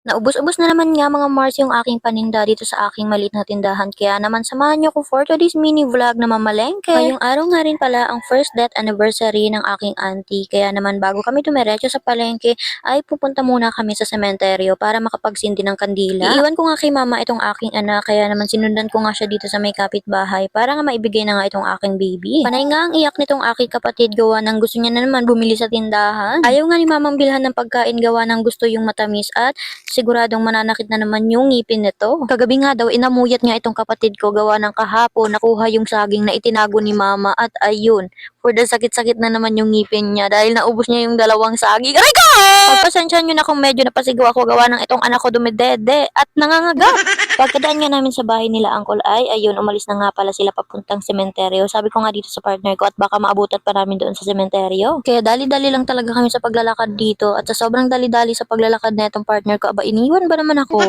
Naubos-ubos na naman nga mga Mars yung aking paninda dito sa aking maliit na tindahan. Kaya naman samahan niyo ko for today's mini vlog na mamalengke. Ngayong araw nga rin pala ang first death anniversary ng aking auntie. Kaya naman bago kami dumiretso sa palengke ay pupunta muna kami sa sementeryo para makapagsindi ng kandila. Iiwan ko nga kay mama itong aking anak kaya naman sinundan ko nga siya dito sa may kapitbahay para nga maibigay na nga itong aking baby. Panay nga ang iyak nitong aking kapatid gawa ng gusto niya na naman bumili sa tindahan. Ayaw nga ni mamang bilhan ng pagkain gawa ng gusto yung matamis at siguradong mananakit na naman yung ngipin nito. Kagabi nga daw inamuyat nga itong kapatid ko gawa ng kahapon nakuha yung saging na itinago ni mama at ayun, for the sakit-sakit na naman yung ngipin niya dahil naubos niya yung dalawang saging. Aray ko! Pagpasensyahan niyo na kung medyo napasigaw ako gawa ng itong anak ko dumidede at nangangaga. Pagkadaan nga namin sa bahay nila Uncle ay ayun umalis na nga pala sila papuntang sementeryo. Sabi ko nga dito sa partner ko at baka maabutan pa namin doon sa sementeryo. Kaya dali-dali lang talaga kami sa paglalakad dito at sa sobrang dali-dali sa paglalakad na itong partner ko, aba iniwan ba naman ako?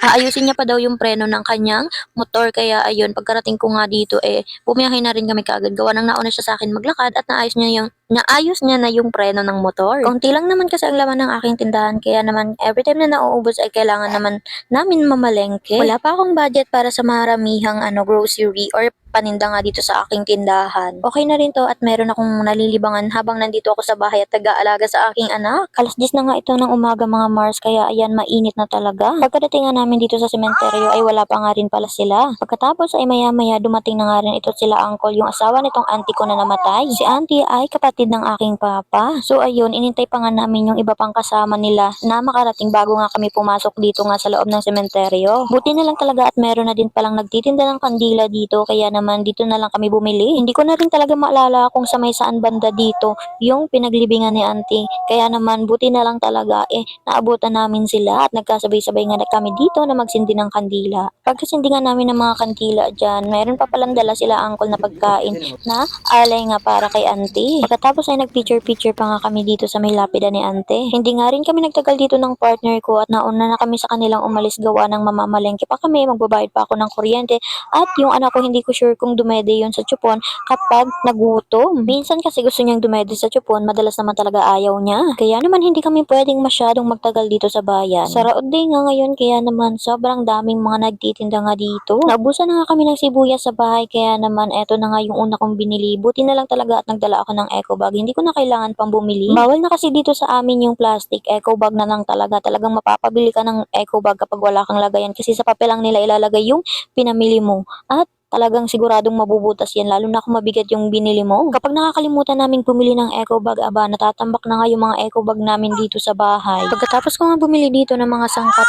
Aayusin niya pa daw yung preno ng kanyang motor kaya ayun pagkarating ko nga dito bumiyahe na rin kami kaagad gawa ng nauna siya sa akin maglakad at naayos niya na yung preno ng motor. Kaunti lang naman kasi ang laman ng aking tindahan kaya naman every time na nauubos ay kailangan naman namin mamalengke. Wala pa akong budget para sa maramihang grocery or paninda nga dito sa aking tindahan. Okay na rin to at meron akong nalilibangan habang nandito ako sa bahay at taga-alaga sa aking anak. Alas 10 na nga ito ng umaga mga Mars kaya ayan mainit na talaga. Pagkadating nga namin dito sa sementeryo ay wala pa nga rin pala sila. Pagkatapos ay maya-maya dumating na nga rin ito sila uncle yung asawa nitong auntie ko na namatay. Si auntie ay kapatid ng aking papa. So ayun, inintay pa nga namin yung iba pang kasama nila na makarating bago nga kami pumasok dito nga sa loob ng sementeryo. Buti na lang talaga at meron na din palang nagtitinda ng kandila dito kaya naman dito na lang kami bumili. Hindi ko na rin talaga maalala kung sa may saan banda dito yung pinaglibingan ni auntie. Kaya naman buti na lang talaga naabutan namin sila at nagkasabay-sabay nga na kami dito na magsindi ng kandila. Pagkasindi nga namin ng mga kandila dyan, mayroon pa palang dala sila uncle na pagkain na alay nga para kay auntie. Pagkatapos ay nag-picture-picture pa nga kami dito sa may lapida ni auntie. Hindi nga rin kami nagtagal dito ng partner ko at nauna na kami sa kanilang umalis gawa ng mamamalengke pa kami, magbabayad pa ako ng kuryente at yung anak ko hindi ko sure kung dumede yun sa tsupon kapag nagutom. Minsan kasi gusto niyang dumede sa tsupon, madalas naman talaga ayaw niya. Kaya naman hindi kami pwedeng masyadong magtagal dito sa bayan. Sa Raod Day nga ngayon kaya naman sobrang daming mga nagtitinda nga dito. Naubusan na nga kami ng sibuyas sa bahay kaya naman eto na nga yung una kong binili. Buti na lang talaga at nagdala ako ng eco bag. Hindi ko na kailangan pang bumili. Bawal na kasi dito sa amin yung plastic. Eco bag na lang talaga. Talagang mapapabili ka ng eco bag kapag wala kang lagayan kasi sa papel lang nila ilalagay yung pinamili mo. At talagang siguradong mabubutas yan lalo na kung mabigat yung binili mo. Kapag nakakalimutan naming bumili ng eco bag, aba natatambak na nga yung mga eco bag namin dito sa bahay. Pagkatapos ko nga bumili dito ng mga sangkap,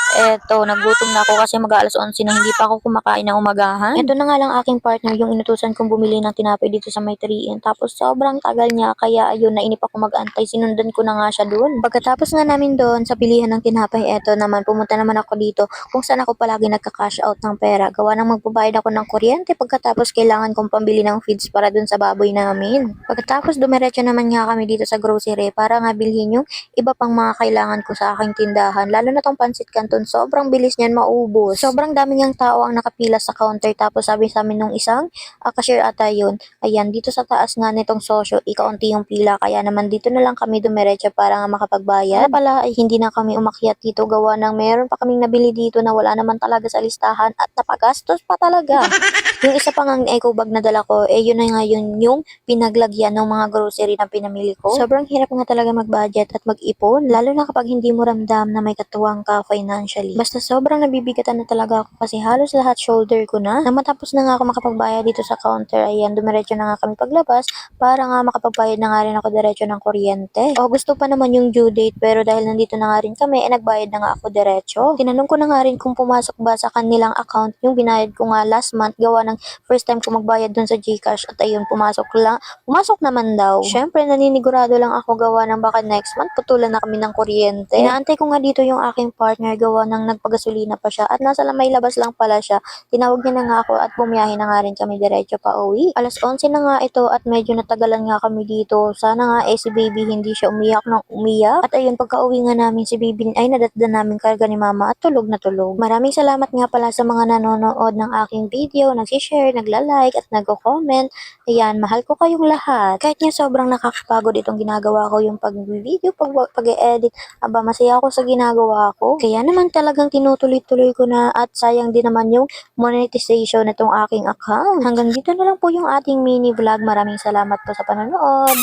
nagutom na ako kasi mag-aalas 11 na hindi pa ako kumakain ng umagahan. Ito na nga lang aking partner yung inutusan kong bumili ng tinapay dito sa may 3 tapos sobrang tagal niya kaya ayun nainip ako mag-antay, sinundan ko na nga siya doon. Pagkatapos nga namin doon sa bilihan ng tinapay, naman pumunta naman ako dito kung saan ako palagi nagka-cash out ng pera gawa ng magbabayad ako ng kuryente pagkatapos kailangan kong pambili ng feeds para dun sa baboy namin. Pagkatapos dumiretso naman nga kami dito sa grocery para nga bilhin yung iba pang mga kailangan ko sa aking tindahan. Lalo na tong pansit canton, sobrang bilis niyan maubos. Sobrang dami niyang tao ang nakapila sa counter tapos sabi sa amin nung isang cashier ata yun, ayan dito sa taas nga nitong sosyo, ikaunti yung pila kaya naman dito na lang kami dumiretso para nga makapagbayad. Kaya pala ay hindi na kami umakyat dito gawa ng meron pa kaming nabili dito na wala naman talaga sa listahan at napagastos pa talaga. Yung isa pang ang eco bag na dala ko, yun na nga yun yung pinaglagyan ng mga grocery na pinamili ko. Sobrang hirap nga talaga mag-budget at mag-ipon, lalo na kapag hindi mo ramdam na may katuwang ka financially. Basta sobrang nabibigatan na talaga ako kasi halos lahat shoulder ko na. Nang matapos na nga ako makapagbayad dito sa counter, ayan, dumiretso na nga kami paglabas para nga makapagbayad na nga rin ako diretso ng kuryente. O gusto pa naman yung due date pero dahil nandito na nga rin kami, nagbayad na nga ako diretso. Tinanong ko na nga rin kung pumasok ba sa kanilang account yung binayad ko nga last month gawa ng first time ko magbayad dun sa GCash at ayun pumasok lang. Pumasok naman daw. Syempre naninigurado lang ako gawa ng baka next month putulan na kami ng kuryente. Inaantay ko nga dito yung aking partner gawa ng nagpagasolina pa siya at nasa may labas lang pala siya. Tinawag niya na nga ako at bumiyahe na nga rin kami diretso pa uwi. Alas 11 na nga ito at medyo natagalan nga kami dito. Sana nga si baby hindi siya umiyak ng umiyak. At ayun pagka uwi nga namin si baby ay nadatdan namin karga ni mama at tulog na tulog. Maraming salamat nga pala sa mga nanonood ng aking video. nag-share, nagla-like at nagko-comment. Ayan, mahal ko kayong lahat. Kahit nga sobrang nakakapagod itong ginagawa ko, yung pag-video, pag-edit, aba masaya ako sa ginagawa ko. Kaya naman talagang tinutuloy-tuloy ko na at sayang din naman yung monetization nitong aking account. Hanggang dito na lang po yung ating mini vlog. Maraming salamat po sa panonood.